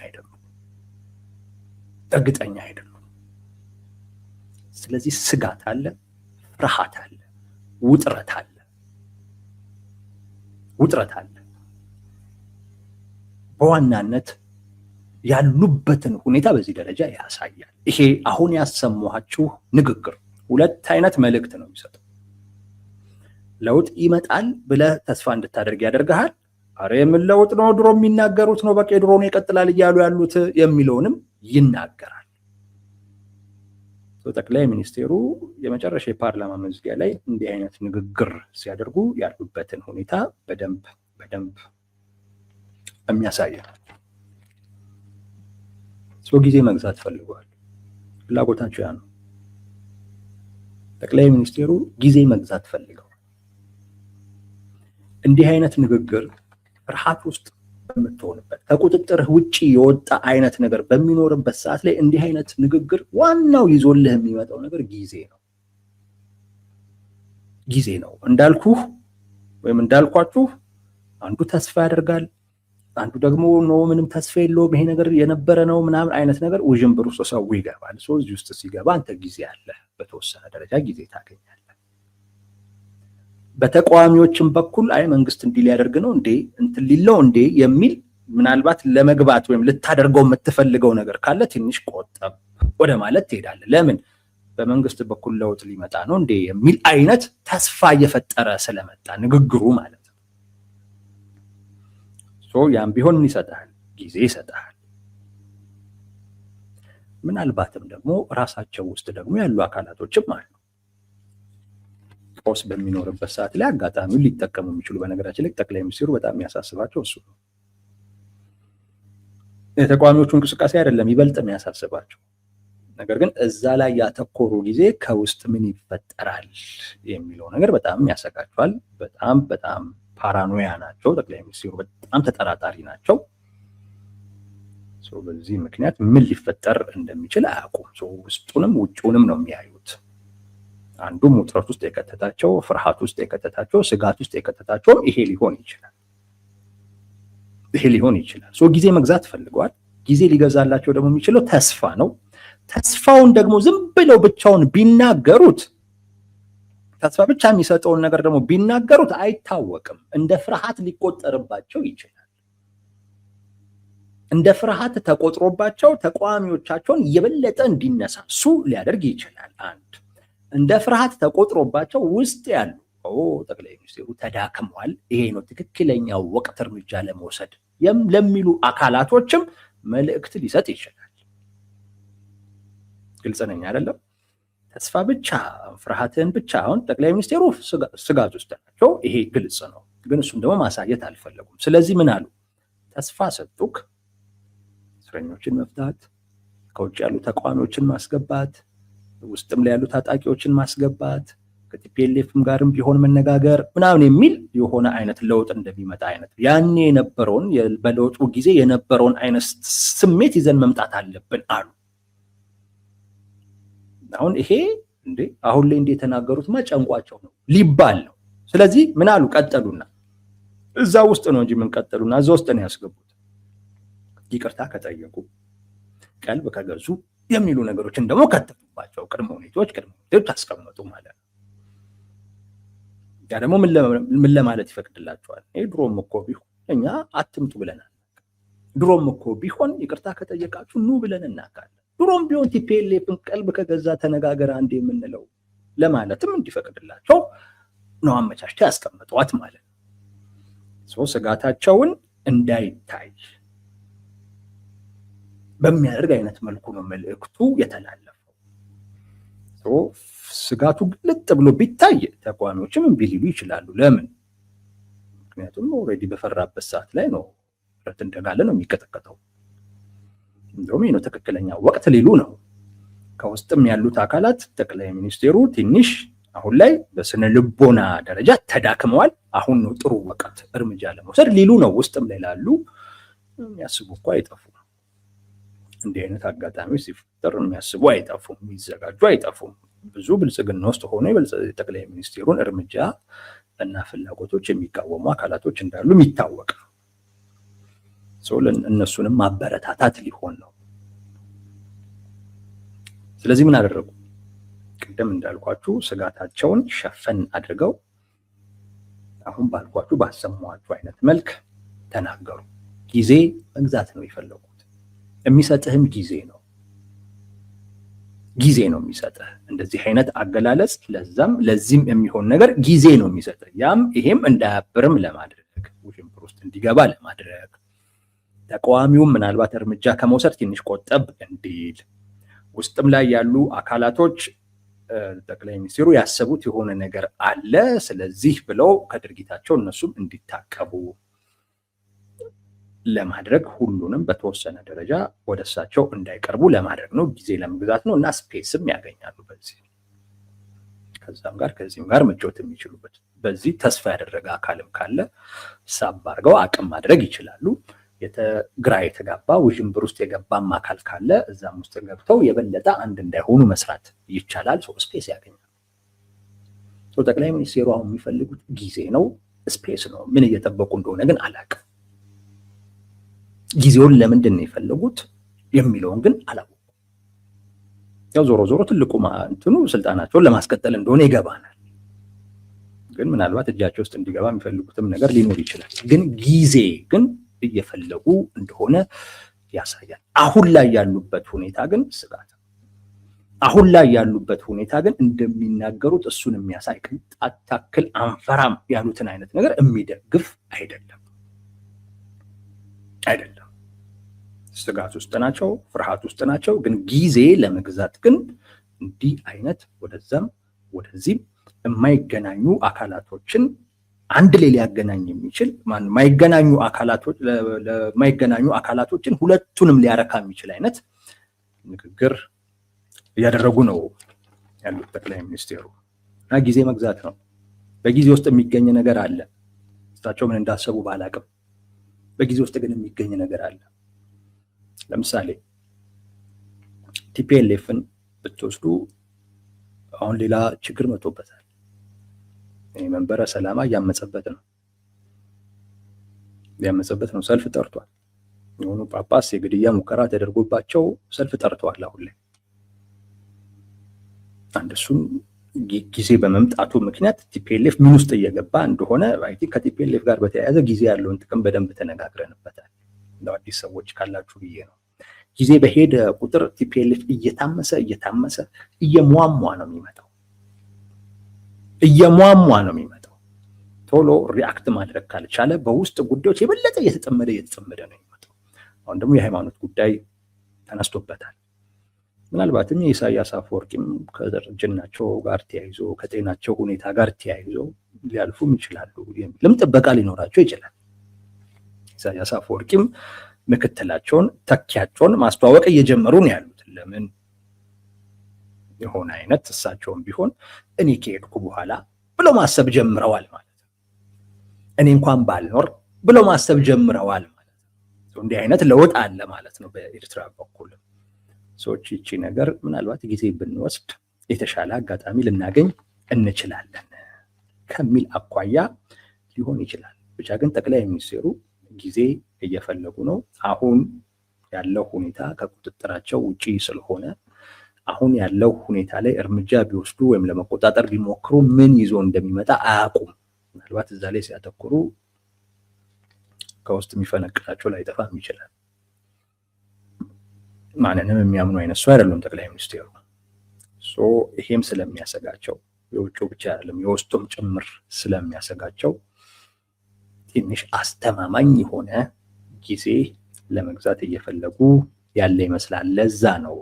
አይደሉም። ስለዚህ ስጋት አለ፣ ፍርሃት አለ፣ ውጥረት አለ። በዋናነት ያሉበትን ሁኔታ በዚህ ደረጃ ያሳያል። ይሄ አሁን ያሰማኋችሁ ንግግር ሁለት አይነት መልእክት ነው የሚሰጠው። ለውጥ ይመጣል ብለህ ተስፋ እንድታደርግ ያደርግሃል። አረ የምን ለውጥ ነው? ድሮ የሚናገሩት ነው፣ በቃ ድሮ ነው ይቀጥላል እያሉ ያሉት የሚለውንም ይናገራል። ጠቅላይ ሚኒስትሩ የመጨረሻ የፓርላማ መዝጊያ ላይ እንዲህ አይነት ንግግር ሲያደርጉ ያሉበትን ሁኔታ በደንብ የሚያሳይ ነው። ጊዜ መግዛት ፈልገዋል። ፍላጎታቸው ያ ነው። ጠቅላይ ሚኒስትሩ ጊዜ መግዛት ፈልገዋል። እንዲህ አይነት ንግግር ፍርሃት ውስጥ በምትሆንበት ከቁጥጥርህ ውጪ የወጣ አይነት ነገር በሚኖርበት ሰዓት ላይ እንዲህ አይነት ንግግር ዋናው ይዞልህ የሚመጣው ነገር ጊዜ ነው። እንዳልኩህ ወይም እንዳልኳችሁ አንዱ ተስፋ ያደርጋል፣ አንዱ ደግሞ ነው ምንም ተስፋ የለውም፣ ይሄ ነገር የነበረ ነው ምናምን አይነት ነገር ውዥንብር ውስጥ ሰው ይገባል። እዚህ ውስጥ ሲገባ አንተ ጊዜ አለ፣ በተወሰነ ደረጃ ጊዜ ታገኛለህ። በተቃዋሚዎችም በኩል አይ መንግስት እንዲህ ሊያደርግ ነው እንዴ እንትን ሊለው እንዴ የሚል ምናልባት ለመግባት ወይም ልታደርገው የምትፈልገው ነገር ካለ ትንሽ ቆጠብ ወደ ማለት ትሄዳለህ። ለምን በመንግስት በኩል ለውጥ ሊመጣ ነው እንዴ የሚል አይነት ተስፋ እየፈጠረ ስለመጣ ንግግሩ ማለት ነው። ያም ቢሆን ምን ይሰጣል? ጊዜ ይሰጣል። ምናልባትም ደግሞ ራሳቸው ውስጥ ደግሞ ያሉ አካላቶችም አሉ ቀውስ በሚኖርበት ሰዓት ላይ አጋጣሚውን ሊጠቀሙ የሚችሉ። በነገራችን ላይ ጠቅላይ ሚኒስትሩ በጣም የሚያሳስባቸው እሱ ነው። የተቃዋሚዎቹ እንቅስቃሴ አይደለም ይበልጥ የሚያሳስባቸው ነገር ግን እዛ ላይ ያተኮሩ ጊዜ ከውስጥ ምን ይፈጠራል የሚለው ነገር በጣም ያሰጋቸዋል። በጣም ፓራኖያ ናቸው። ጠቅላይ ሚኒስትሩ በጣም ተጠራጣሪ ናቸው። በዚህ ምክንያት ምን ሊፈጠር እንደሚችል አያውቁም። ውስጡንም ውጭውንም ነው የሚያዩት። አንዱም ውጥረት ውስጥ የከተታቸው፣ ፍርሃት ውስጥ የከተታቸው፣ ስጋት ውስጥ የከተታቸው ይሄ ሊሆን ይችላል። ጊዜ መግዛት ፈልገዋል። ጊዜ ሊገዛላቸው ደግሞ የሚችለው ተስፋ ነው። ተስፋውን ደግሞ ዝም ብለው ብቻውን ቢናገሩት፣ ተስፋ ብቻ የሚሰጠውን ነገር ደግሞ ቢናገሩት አይታወቅም። እንደ ፍርሃት ሊቆጠርባቸው ይችላል። እንደ ፍርሃት ተቆጥሮባቸው ተቃዋሚዎቻቸውን የበለጠ እንዲነሳሱ ሊያደርግ ይችላል። እንደ ፍርሃት ተቆጥሮባቸው ውስጥ ያሉ ጠቅላይ ሚኒስትሩ ተዳክመዋል፣ ይሄ ነው ትክክለኛው ወቅት እርምጃ ለመውሰድ ለሚሉ አካላቶችም መልእክት ሊሰጥ ይችላል። ግልጽ ነኝ አይደለም? ተስፋ ብቻ ፍርሃትን ብቻ አሁን ጠቅላይ ሚኒስትሩ ስጋት ውስጥ ናቸው። ይሄ ግልጽ ነው። ግን እሱም ደግሞ ማሳየት አልፈለጉም። ስለዚህ ምን አሉ? ተስፋ ሰጡክ። እስረኞችን መፍታት፣ ከውጭ ያሉ ተቃዋሚዎችን ማስገባት፣ ውስጥም ላይ ያሉ ታጣቂዎችን ማስገባት፣ ከቲፒኤልኤፍም ጋርም ቢሆን መነጋገር ምናምን የሚል የሆነ አይነት ለውጥ እንደሚመጣ አይነት ያኔ የነበረውን በለውጡ ጊዜ የነበረውን አይነት ስሜት ይዘን መምጣት አለብን አሉ። አሁን ይሄ አሁን ላይ እንደተናገሩት ጨንቋቸው ነው ሊባል ነው። ስለዚህ ምን አሉ? ቀጠሉና እዛ ውስጥ ነው እንጂ ምን ቀጠሉና እዛ ውስጥ ነው ያስገቡት። ይቅርታ ከጠየቁ፣ ቀልብ ከገዙ የሚሉ ነገሮችን ደግሞ ከተፉባቸው። ቅድመ ሁኔታዎች አስቀመጡ ማለት ነው። ያ ደግሞ ምን ለማለት ይፈቅድላቸዋል? ድሮም እኮ ቢሆን እኛ አትምጡ ብለናል። ድሮም እኮ ቢሆን ይቅርታ ከጠየቃችሁ ኑ ብለን እናውቃለን። ድሮም ቢሆን ቲፒኤልኤፍን ቀልብ ከገዛ ተነጋገር አንድ የምንለው ለማለትም እንዲፈቅድላቸው ነው አመቻችተው ያስቀመጧት ማለት ነው። ስጋታቸውን እንዳይታይ በሚያደርግ አይነት መልኩ ነው መልእክቱ የተላለፈው። ስጋቱ ግልጥ ብሎ ቢታይ ተቃዋሚዎችም እምቢ ሊሉ ይችላሉ። ለምን? ምክንያቱም ኦልሬዲ በፈራበት ሰዓት ላይ ነው ብረት እንደጋለ ነው የሚቀጠቀጠው። እንደውም ይህ ነው ትክክለኛ ወቅት ሊሉ ነው። ከውስጥም ያሉት አካላት ጠቅላይ ሚኒስትሩ ትንሽ አሁን ላይ በስነ ልቦና ደረጃ ተዳክመዋል፣ አሁን ነው ጥሩ ወቅት እርምጃ ለመውሰድ ሊሉ ነው። ውስጥም ላይ ላሉ የሚያስቡ እኮ አይጠፉም። እንዲህ አይነት አጋጣሚዎች ሲፈጠር የሚያስቡ አይጠፉም፣ የሚዘጋጁ አይጠፉም። ብዙ ብልጽግና ውስጥ ሆኖ ጠቅላይ ሚኒስትሩን እርምጃ እና ፍላጎቶች የሚቃወሙ አካላቶች እንዳሉ የሚታወቅ ነው። እነሱንም ማበረታታት ሊሆን ነው። ስለዚህ ምን አደረጉ? ቅድም እንዳልኳችሁ ስጋታቸውን ሸፈን አድርገው አሁን ባልኳችሁ ባሰማኋችሁ አይነት መልክ ተናገሩ። ጊዜ መግዛት ነው የፈለጉት። የሚሰጥህም ጊዜ ነው የሚሰጥህ። እንደዚህ አይነት አገላለጽ ለዚህም የሚሆን ነገር ጊዜ ነው የሚሰጥህ። ይሄም እንዳያብርም ለማድረግ ውዥንብር ውስጥ እንዲገባ ለማድረግ ተቃዋሚውም ምናልባት እርምጃ ከመውሰድ ትንሽ ቆጠብ እንዲል፣ ውስጥም ላይ ያሉ አካላቶች ጠቅላይ ሚኒስትሩ ያሰቡት የሆነ ነገር አለ፣ ስለዚህ ብለው ከድርጊታቸው እነሱም እንዲታቀቡ ለማድረግ ሁሉንም በተወሰነ ደረጃ ወደ እሳቸው እንዳይቀርቡ ለማድረግ ነው። ጊዜ ለመግዛት ነው እና ስፔስም ያገኛሉ። በዚህ ከዚህም ጋር መጫወት የሚችሉበት በዚህ ተስፋ ያደረገ አካልም ካለ ሳብ አድርገው አቅም ማድረግ ይችላሉ። ግራ የተጋባ ውዥንብር ውስጥ የገባም አካል ካለ እዛም ውስጥ ገብተው የበለጠ አንድ እንዳይሆኑ መስራት ይቻላል። ስፔስ ያገኛሉ። ጠቅላይ ሚኒስትሩ አሁን የሚፈልጉት ጊዜ ነው፣ ስፔስ ነው። ምን እየጠበቁ እንደሆነ ግን አላውቅም። ጊዜውን ለምንድን ነው የፈለጉት የሚለውን ግን አላወቁም። ዞሮ ዞሮ ትልቁ ስልጣናቸውን ለማስቀጠል እንደሆነ ይገባናል። ግን ምናልባት እጃቸው ውስጥ እንዲገባ የሚፈልጉትም ነገር ሊኖር ይችላል። ግን ጊዜ ግን እየፈለጉ እንደሆነ ያሳያል። አሁን ላይ ያሉበት ሁኔታ ግን ስጋት፣ አሁን ላይ ያሉበት ሁኔታ ግን እንደሚናገሩት እሱን የሚያሳይ ቅንጣት ታክል አንፈራም ያሉትን አይነት ነገር የሚደግፍ አይደለም። ስጋት ውስጥ ናቸው፣ ፍርሃት ውስጥ ናቸው። ግን ጊዜ ለመግዛት ግን እንዲህ አይነት ወደዛም ወደዚህም የማይገናኙ አካላቶችን አንድ ላይ ሊያገናኝ የሚችል ለማይገናኙ አካላቶችን ሁለቱንም ሊያረካ የሚችል አይነት ንግግር እያደረጉ ነው ያሉት ጠቅላይ ሚኒስቴሩ። እና ጊዜ መግዛት ነው። በጊዜ ውስጥ የሚገኝ ነገር አለ። እሳቸው ምን እንዳሰቡ ባላቅም በጊዜ ውስጥ ግን የሚገኝ ነገር አለ። ለምሳሌ ቲፒኤልኤፍን ብትወስዱ አሁን ሌላ ችግር መጥቶበታል። መንበረ ሰላማ እያመፀበት ነው። ሰልፍ ጠርቷል። የሆኑ ጳጳስ የግድያ ሙከራ ተደርጎባቸው ሰልፍ ጠርተዋል። አሁን ላይ አንድ እሱም ጊዜ በመምጣቱ ምክንያት ቲፒኤልኤፍ ምን ውስጥ እየገባ እንደሆነ ከቲፒኤልኤፍ ጋር በተያያዘ ጊዜ ያለውን ጥቅም በደንብ ተነጋግረንበታል። እንደው አዲስ ሰዎች ካላችሁ ብዬ ነው። ጊዜ በሄደ ቁጥር ቲፒኤልኤፍ እየታመሰ እየሟሟ ነው የሚመጣው። ቶሎ ሪአክት ማድረግ ካልቻለ በውስጥ ጉዳዮች የበለጠ እየተጠመደ ነው የሚመጣው። አሁን ደግሞ የሃይማኖት ጉዳይ ተነስቶበታል። ምናልባትም የኢሳያስ አፈወርቂም ከእርጅናቸው ጋር ተያይዞ ከጤናቸው ሁኔታ ጋር ተያይዞ ሊያልፉም ይችላሉ የሚልም ጥበቃ ሊኖራቸው ይችላል። ኢሳያስ አፈወርቂም ምክትላቸውን ተኪያቸውን ማስተዋወቅ እየጀመሩ ነው ያሉት። ለምን የሆነ አይነት እሳቸውም ቢሆን እኔ ከሄድኩ በኋላ ብሎ ማሰብ ጀምረዋል ማለት ነው። እኔ እንኳን ባልኖር ብሎ ማሰብ ጀምረዋል ማለት ነው። እንዲህ አይነት ለውጥ አለ ማለት ነው በኤርትራ በኩል። ሰዎች ይቺ ነገር ምናልባት ጊዜ ብንወስድ የተሻለ አጋጣሚ ልናገኝ እንችላለን ከሚል አኳያ ሊሆን ይችላል። ብቻ ግን ጠቅላይ ሚኒስቴሩ ጊዜ እየፈለጉ ነው። አሁን ያለው ሁኔታ ከቁጥጥራቸው ውጪ ስለሆነ አሁን ያለው ሁኔታ ላይ እርምጃ ቢወስዱ ወይም ለመቆጣጠር ቢሞክሩ ምን ይዞ እንደሚመጣ አያውቁም። ምናልባት እዛ ላይ ሲያተኩሩ ከውስጥ የሚፈነቅላቸው ላይጠፋም ይችላል። ማንንም የሚያምኑ አይነት ሰው አይደሉም ጠቅላይ ሚኒስቴሩ። ይሄም ስለሚያሰጋቸው የውጭው ብቻ አይደለም የውስጡም ጭምር ስለሚያሰጋቸው ትንሽ አስተማማኝ የሆነ ጊዜ ለመግዛት እየፈለጉ ያለ ይመስላል። ለዛ ነው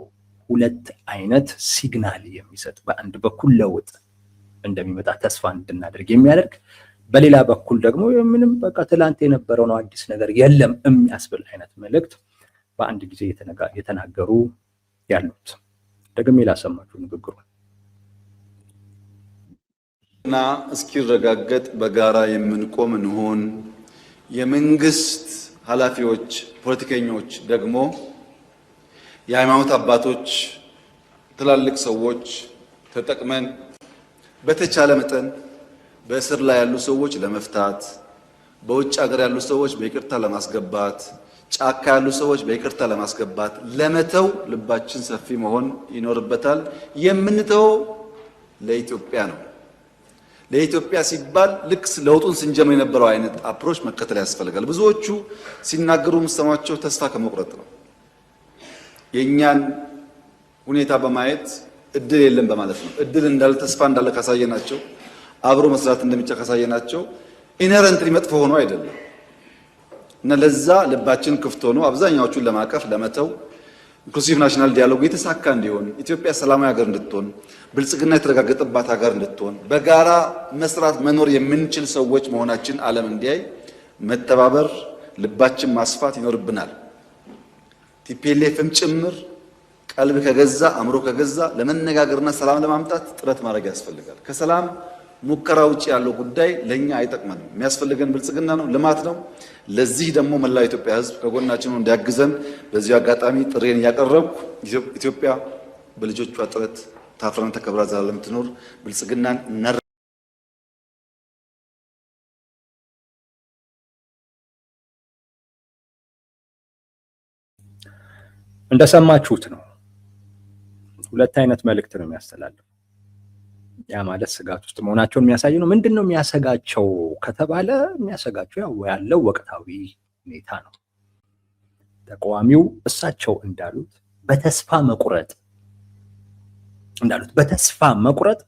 ሁለት አይነት ሲግናል የሚሰጥ፣ በአንድ በኩል ለውጥ እንደሚመጣ ተስፋ እንድናደርግ የሚያደርግ፣ በሌላ በኩል ደግሞ ምንም በቃ ትላንት የነበረው ነው አዲስ ነገር የለም የሚያስብል አይነት መልእክት በአንድ ጊዜ የተናገሩ ያሉት። ደግሜ ላሰማችሁ ንግግሩን። እና እስኪረጋገጥ በጋራ የምንቆም እንሆን። የመንግስት ኃላፊዎች፣ ፖለቲከኞች ደግሞ የሃይማኖት አባቶች፣ ትላልቅ ሰዎች ተጠቅመን በተቻለ መጠን በእስር ላይ ያሉ ሰዎች ለመፍታት፣ በውጭ ሀገር ያሉ ሰዎች በይቅርታ ለማስገባት፣ ጫካ ያሉ ሰዎች በይቅርታ ለማስገባት ለመተው ልባችን ሰፊ መሆን ይኖርበታል። የምንተው ለኢትዮጵያ ነው። ለኢትዮጵያ ሲባል ልክ ለውጡን ስንጀምር የነበረው አይነት አፕሮች መከተል ያስፈልጋል። ብዙዎቹ ሲናገሩ የምሰማቸው ተስፋ ከመቁረጥ ነው። የእኛን ሁኔታ በማየት እድል የለም በማለት ነው። እድል እንዳለ ተስፋ እንዳለ ካሳየናቸው፣ አብሮ መስራት እንደሚቻል ካሳየናቸው ኢነረንትሊ መጥፎ ሆኖ አይደለም እና ለዛ ልባችን ክፍት ሆኖ አብዛኛዎቹን ለማቀፍ ለመተው ኢንክሉሲቭ ናሽናል ዲያሎግ የተሳካ እንዲሆን፣ ኢትዮጵያ ሰላማዊ ሀገር እንድትሆን፣ ብልጽግና የተረጋገጠባት ሀገር እንድትሆን፣ በጋራ መስራት መኖር የምንችል ሰዎች መሆናችን ዓለም እንዲያይ መተባበር፣ ልባችን ማስፋት ይኖርብናል። ቲፒኤልኤፍም ጭምር ቀልብ ከገዛ አእምሮ ከገዛ ለመነጋገርና ሰላም ለማምጣት ጥረት ማድረግ ያስፈልጋል። ከሰላም ሙከራ ውጭ ያለው ጉዳይ ለኛ አይጠቅመንም። የሚያስፈልገን ብልጽግና ነው፣ ልማት ነው። ለዚህ ደግሞ መላው ኢትዮጵያ ሕዝብ ከጎናችን እንዲያግዘን በዚህ አጋጣሚ ጥሬን እያቀረብኩ ኢትዮጵያ በልጆቿ ጥረት ታፍራና ተከብራ ዘላለም ትኖር። ብልጽግናን እንደሰማችሁት ነው። ሁለት አይነት መልእክት ነው የሚያስተላልፈው። ያ ማለት ስጋት ውስጥ መሆናቸውን የሚያሳይ ነው። ምንድነው የሚያሰጋቸው ከተባለ የሚያሰጋቸው ያለው ወቅታዊ ሁኔታ ነው። ተቃዋሚው እሳቸው እንዳሉት በተስፋ መቁረጥ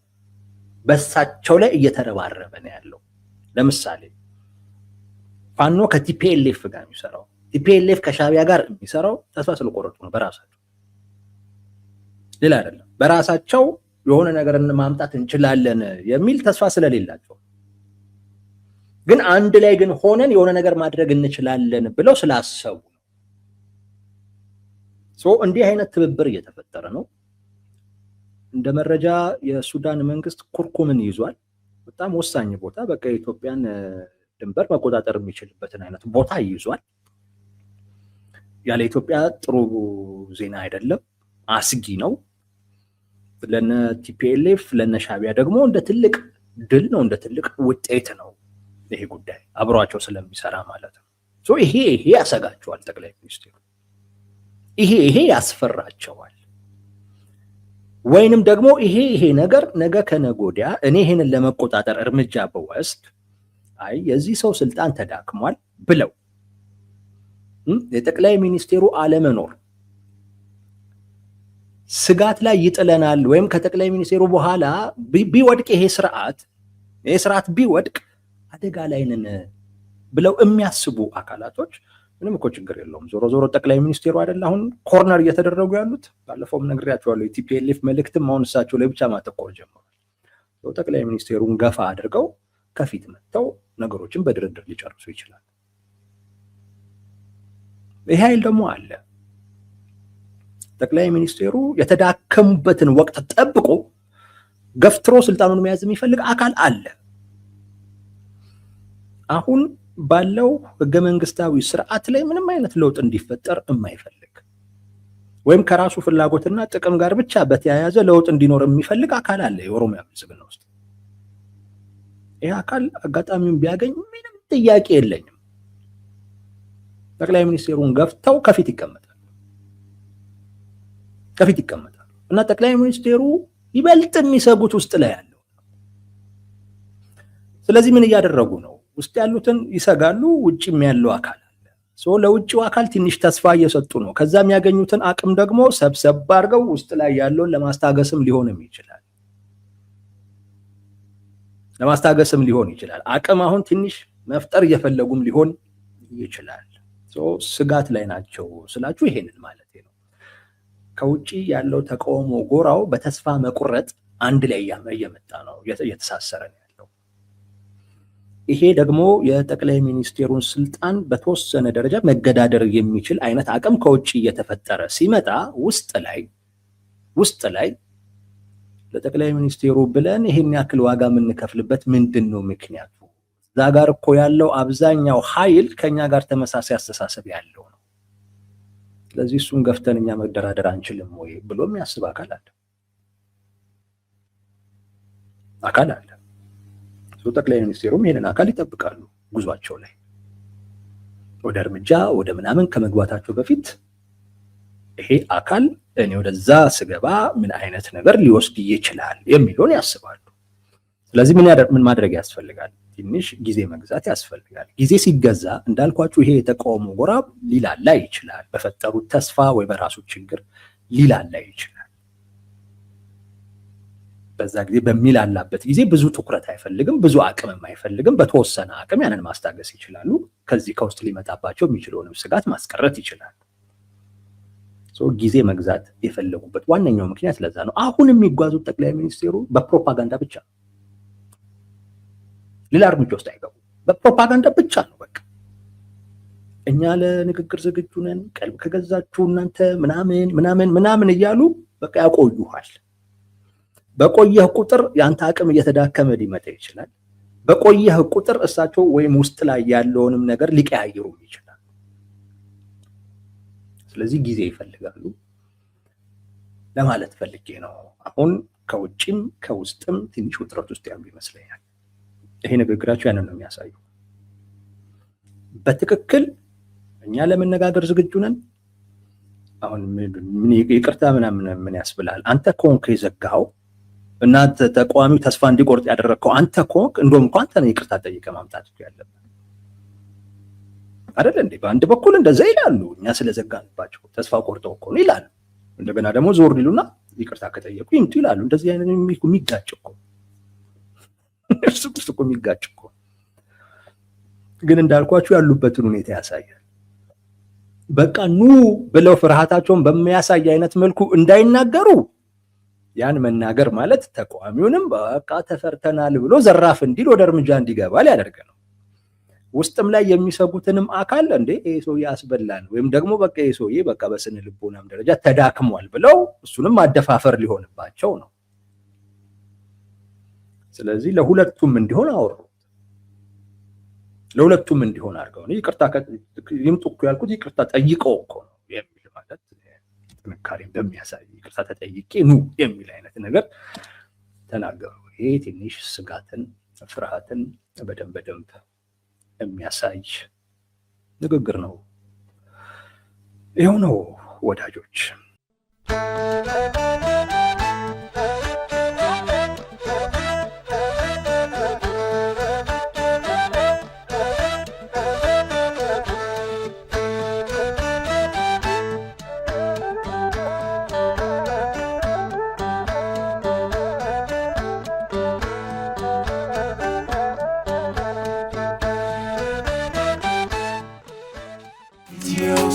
በእሳቸው ላይ እየተረባረበ ነው ያለው። ለምሳሌ ፋኖ ከቲፒኤልኤፍ ጋር የሚሰራው ቲፒኤልኤፍ ከሻቢያ ጋር የሚሰራው ተስፋ ስለቆረጡ ነው። በራሳቸው ሌላ አይደለም። በራሳቸው የሆነ ነገር ማምጣት እንችላለን የሚል ተስፋ ስለሌላቸው፣ ግን አንድ ላይ ግን ሆነን የሆነ ነገር ማድረግ እንችላለን ብለው ስላሰቡ እንዲህ አይነት ትብብር እየተፈጠረ ነው። እንደ መረጃ የሱዳን መንግስት ኩርኩምን ይዟል። በጣም ወሳኝ ቦታ፣ በቃ የኢትዮጵያን ድንበር መቆጣጠር የሚችልበትን አይነት ቦታ ይዟል። ያለ ኢትዮጵያ ጥሩ ዜና አይደለም፣ አስጊ ነው። ለነ ቲፒኤልኤፍ ለነ ሻቢያ ደግሞ እንደ ትልቅ ድል ነው፣ እንደ ትልቅ ውጤት ነው ይሄ ጉዳይ አብሯቸው ስለሚሰራ ማለት ነው። ይሄ ያሰጋቸዋል ጠቅላይ ሚኒስትሩ፣ ይሄ ያስፈራቸዋል። ወይንም ደግሞ ይሄ ነገር ነገ ከነገ ወዲያ እኔ ይሄንን ለመቆጣጠር እርምጃ በወስድ አይ የዚህ ሰው ስልጣን ተዳክሟል ብለው የጠቅላይ ሚኒስቴሩ አለመኖር ስጋት ላይ ይጥለናል፣ ወይም ከጠቅላይ ሚኒስቴሩ በኋላ ቢወድቅ ይሄ ስርዓት ቢወድቅ አደጋ ላይ ነን ብለው የሚያስቡ አካላቶች ምንም እኮ ችግር የለውም። ዞሮ ዞሮ ጠቅላይ ሚኒስቴሩ አይደል አሁን ኮርነር እየተደረጉ ያሉት። ባለፈውም ነግሬያቸዋለሁ። የቲፒኤልኤፍ መልእክትም አሁን እሳቸው ላይ ብቻ ማተኮር ጀምሯል። ጠቅላይ ሚኒስቴሩን ገፋ አድርገው ከፊት መጥተው ነገሮችን በድርድር ሊጨርሱ ይችላል። ይሄ ኃይል ደግሞ አለ። ጠቅላይ ሚኒስቴሩ የተዳከሙበትን ወቅት ጠብቆ ገፍትሮ ስልጣኑን መያዝ የሚፈልግ አካል አለ። አሁን ባለው ህገ መንግስታዊ ስርዓት ላይ ምንም አይነት ለውጥ እንዲፈጠር የማይፈልግ ወይም ከራሱ ፍላጎትና ጥቅም ጋር ብቻ በተያያዘ ለውጥ እንዲኖር የሚፈልግ አካል አለ የኦሮሚያ ብልጽግና ውስጥ። ይህ አካል አጋጣሚውን ቢያገኝ ምንም ጥያቄ የለኝም፣ ጠቅላይ ሚኒስቴሩን ገፍተው ከፊት ይቀመጣሉ እና ጠቅላይ ሚኒስቴሩ ይበልጥ የሚሰጉት ውስጥ ላይ ያለው። ስለዚህ ምን እያደረጉ ነው? ውስጥ ያሉትን ይሰጋሉ፣ ውጭም ያለው አካል አለ። ለውጭው አካል ትንሽ ተስፋ እየሰጡ ነው። ከዛ የሚያገኙትን አቅም ደግሞ ሰብሰብ አድርገው ውስጥ ላይ ያለውን ለማስታገስም ሊሆን ይችላል። አቅም አሁን ትንሽ መፍጠር እየፈለጉም ሊሆን ይችላል። ስጋት ላይ ናቸው ስላችሁ ይሄንን ማለት ነው። ከውጭ ያለው ተቃውሞ ጎራው በተስፋ መቁረጥ አንድ ላይ እየመጣ ነው፣ እየተሳሰረ ነው ያለው። ይሄ ደግሞ የጠቅላይ ሚኒስቴሩን ስልጣን በተወሰነ ደረጃ መገዳደር የሚችል አይነት አቅም ከውጭ እየተፈጠረ ሲመጣ ውስጥ ላይ ለጠቅላይ ሚኒስቴሩ ብለን ይሄን ያክል ዋጋ የምንከፍልበት ምንድን ነው ምክንያቱ? እዛ ጋር እኮ ያለው አብዛኛው ኃይል ከኛ ጋር ተመሳሳይ አስተሳሰብ ያለው ነው። ስለዚህ እሱን ገፍተን እኛ መደራደር አንችልም ወይ ብሎ የሚያስብ አካል አለ። ጠቅላይ ሚኒስቴሩም ይሄንን አካል ይጠብቃሉ። ጉዟቸው ላይ ወደ እርምጃ ወደ ምናምን ከመግባታቸው በፊት ይሄ አካል እኔ ወደዛ ስገባ ምን አይነት ነገር ሊወስድ ይችላል የሚለውን ያስባሉ። ስለዚህ ምን ማድረግ ያስፈልጋል? ትንሽ ጊዜ መግዛት ያስፈልጋል። ጊዜ ሲገዛ እንዳልኳችሁ ይሄ የተቃውሞ ጎራ ሊላላ ይችላል። በፈጠሩት ተስፋ ወይ በራሱ ችግር ሊላላ ይችላል። በዛ ጊዜ በሚላላበት ጊዜ ብዙ ትኩረት አይፈልግም፣ ብዙ አቅምም አይፈልግም። በተወሰነ አቅም ያንን ማስታገስ ይችላሉ። ከዚህ ከውስጥ ሊመጣባቸው የሚችለውንም ስጋት ማስቀረት ይችላል። ጊዜ መግዛት የፈለጉበት ዋነኛው ምክንያት ለዛ ነው። አሁን የሚጓዙት ጠቅላይ ሚኒስቴሩ በፕሮፓጋንዳ ብቻ ሌላ እርምጃ ውስጥ አይገቡም። በፕሮፓጋንዳ ብቻ ነው። በቃ እኛ ለንግግር ዝግጁ ነን፣ ቀልብ ከገዛችሁ እናንተ ምናምን እያሉ በቃ ያቆዩሃል። በቆየህ ቁጥር ያንተ አቅም እየተዳከመ ሊመጣ ይችላል። በቆየህ ቁጥር እሳቸው ወይም ውስጥ ላይ ያለውንም ነገር ሊቀያየሩ ይችላል። ስለዚህ ጊዜ ይፈልጋሉ ለማለት ፈልጌ ነው። አሁን ከውጭም ከውስጥም ትንሽ ውጥረት ውስጥ ያሉ ይመስለኛል። ይሄ ንግግራቸው ያንን ነው የሚያሳየው። በትክክል እኛ ለመነጋገር ዝግጁ ነን። አሁን ምን ይቅርታ ምን ያስብላል? አንተ ኮንክ የዘጋኸው እናንተ ተቃዋሚው ተስፋ እንዲቆርጥ ያደረግከው አንተ ኮንክ። እንደውም እንኳን አንተ ይቅርታ ጠይቀህ ማምጣት ያለብህ አይደል እንዴ? በአንድ በኩል እንደዛ ይላሉ፣ እኛ ስለዘጋንባቸው ተስፋ ቆርጠው እኮ ነው ይላሉ። እንደገና ደግሞ ዞር ይሉና ይቅርታ ከጠየቁ ይምጡ ይላሉ። እንደዚህ አይነት የሚጋጭ እኮ እርስ በርስ እኮ የሚጋጭ እኮ። ግን እንዳልኳችሁ ያሉበትን ሁኔታ ያሳያል። በቃ ኑ ብለው ፍርሃታቸውን በሚያሳይ አይነት መልኩ እንዳይናገሩ ያን መናገር ማለት ተቃዋሚውንም በቃ ተፈርተናል ብሎ ዘራፍ እንዲል ወደ እርምጃ እንዲገባ ሊያደርግ ነው። ውስጥም ላይ የሚሰጉትንም አካል እንዴ ይሄ ሰውዬ ያስበላል ወይም ደግሞ በቃ ይሄ ሰውዬ በቃ በስነ ልቦናም ደረጃ ተዳክሟል ብለው እሱንም ማደፋፈር ሊሆንባቸው ነው። ስለዚህ ለሁለቱም እንዲሆን አወሩ፣ ለሁለቱም እንዲሆን አድርገው ነው። ይቅርታ ይምጡ እኮ ያልኩት ይቅርታ ጠይቀው እኮ ነው የሚል ማለት ጥንካሬን በሚያሳይ ይቅርታ ተጠይቄ ኑ የሚል አይነት ነገር ተናገሩ። ይሄ ትንሽ ስጋትን ፍርሃትን በደንብ የሚያሳይ ንግግር ነው። ይኸው ነው ወዳጆች።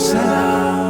Salam.